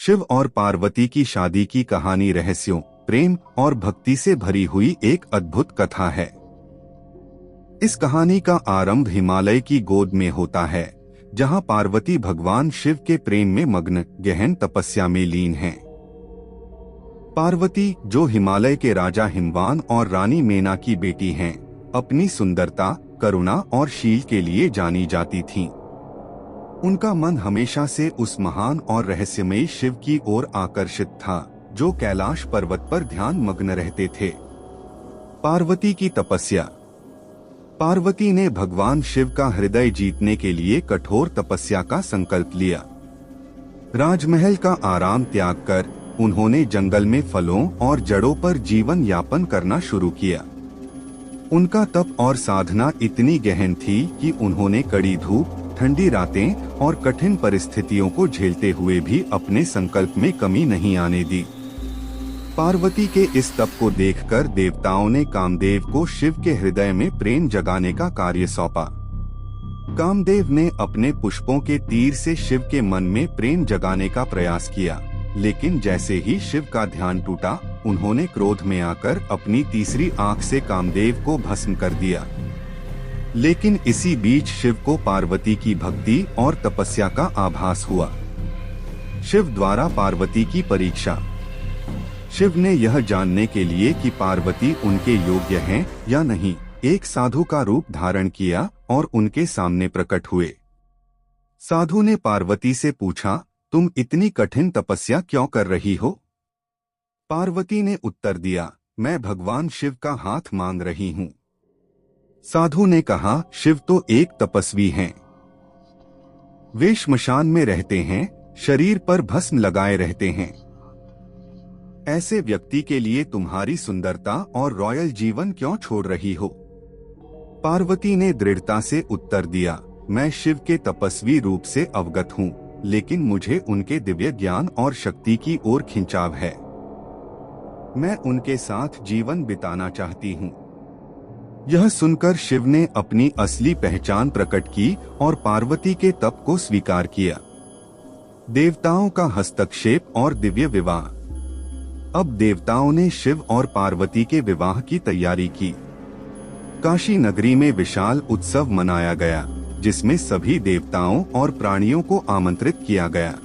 शिव और पार्वती की शादी की कहानी रहस्यों, प्रेम और भक्ति से भरी हुई एक अद्भुत कथा है। इस कहानी का आरंभ हिमालय की गोद में होता है, जहां पार्वती भगवान शिव के प्रेम में मग्न गहन तपस्या में लीन हैं। पार्वती, जो हिमालय के राजा हिमवान और रानी मेना की बेटी हैं, अपनी सुंदरता, करुणा और शील के लिए जानी जाती थीं। उनका मन हमेशा से उस महान और रहस्यमयी शिव की ओर आकर्षित था, जो कैलाश पर्वत पर ध्यान मग्न रहते थे। पार्वती की तपस्या। पार्वती ने भगवान शिव का हृदय जीतने के लिए कठोर तपस्या का संकल्प लिया। राजमहल का आराम त्याग कर उन्होंने जंगल में फलों और जड़ों पर जीवन यापन करना शुरू किया। उनका तप और साधना इतनी गहन थी कि उन्होंने कड़ी धूप, ठंडी रातें और कठिन परिस्थितियों को झेलते हुए भी अपने संकल्प में कमी नहीं आने दी। पार्वती के इस तप को देखकर देवताओं ने कामदेव को शिव के हृदय में प्रेम जगाने का कार्य सौंपा। कामदेव ने अपने पुष्पों के तीर से शिव के मन में प्रेम जगाने का प्रयास किया, लेकिन जैसे ही शिव का ध्यान टूटा, उन्होंने क्रोध में आकर अपनी तीसरी आंख से कामदेव को भस्म कर दिया। लेकिन इसी बीच शिव को पार्वती की भक्ति और तपस्या का आभास हुआ। शिव द्वारा पार्वती की परीक्षा। शिव ने यह जानने के लिए कि पार्वती उनके योग्य हैं या नहीं, एक साधु का रूप धारण किया और उनके सामने प्रकट हुए। साधु ने पार्वती से पूछा, तुम इतनी कठिन तपस्या क्यों कर रही हो? पार्वती ने उत्तर दिया, मैं भगवान शिव का हाथ मांग रही हूँ। साधु ने कहा, शिव तो एक तपस्वी हैं। वे श्मशान में रहते हैं, शरीर पर भस्म लगाए रहते हैं। ऐसे व्यक्ति के लिए तुम्हारी सुंदरता और रॉयल जीवन क्यों छोड़ रही हो? पार्वती ने दृढ़ता से उत्तर दिया, मैं शिव के तपस्वी रूप से अवगत हूँ, लेकिन मुझे उनके दिव्य ज्ञान और शक्ति की ओर खिंचाव है। मैं उनके साथ जीवन बिताना चाहती हूँ। यह सुनकर शिव ने अपनी असली पहचान प्रकट की और पार्वती के तप को स्वीकार किया। देवताओं का हस्तक्षेप और दिव्य विवाह। अब देवताओं ने शिव और पार्वती के विवाह की तैयारी की। काशी नगरी में विशाल उत्सव मनाया गया, जिसमें सभी देवताओं और प्राणियों को आमंत्रित किया गया।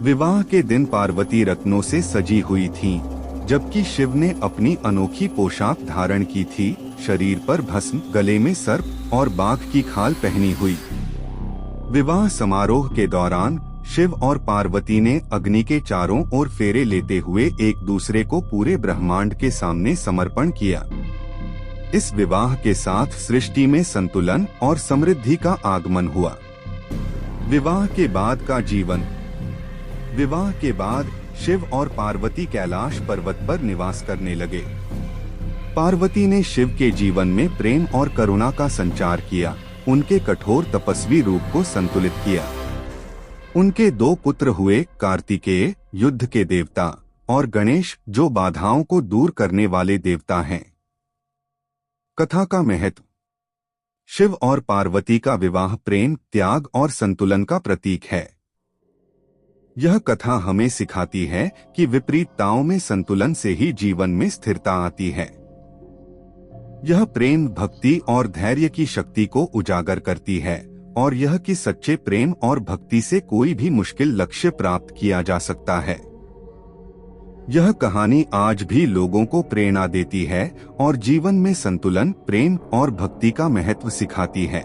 विवाह के दिन पार्वती रत्नों से सजी हुई थीं, जबकि शिव ने अपनी अनोखी पोशाक धारण की थी, शरीर पर भस्म, गले में सर्प और बाघ की खाल पहनी हुई। विवाह समारोह के दौरान शिव और पार्वती ने अग्नि के चारों ओर फेरे लेते हुए एक दूसरे को पूरे ब्रह्मांड के सामने समर्पण किया। इस विवाह के साथ सृष्टि में संतुलन और समृद्धि का आगमन हुआ। विवाह के बाद का जीवन। विवाह के बाद शिव और पार्वती कैलाश पर्वत पर निवास करने लगे। पार्वती ने शिव के जीवन में प्रेम और करुणा का संचार किया, उनके कठोर तपस्वी रूप को संतुलित किया। उनके दो पुत्र हुए, कार्तिकेय, युद्ध के देवता, और गणेश, जो बाधाओं को दूर करने वाले देवता हैं। कथा का महत्व। शिव और पार्वती का विवाह प्रेम, त्याग और संतुलन का प्रतीक है। यह कथा हमें सिखाती है कि विपरीतताओं में संतुलन से ही जीवन में स्थिरता आती है। यह प्रेम, भक्ति और धैर्य की शक्ति को उजागर करती है, और यह कि सच्चे प्रेम और भक्ति से कोई भी मुश्किल लक्ष्य प्राप्त किया जा सकता है। यह कहानी आज भी लोगों को प्रेरणा देती है और जीवन में संतुलन, प्रेम और भक्ति का महत्व सिखाती है।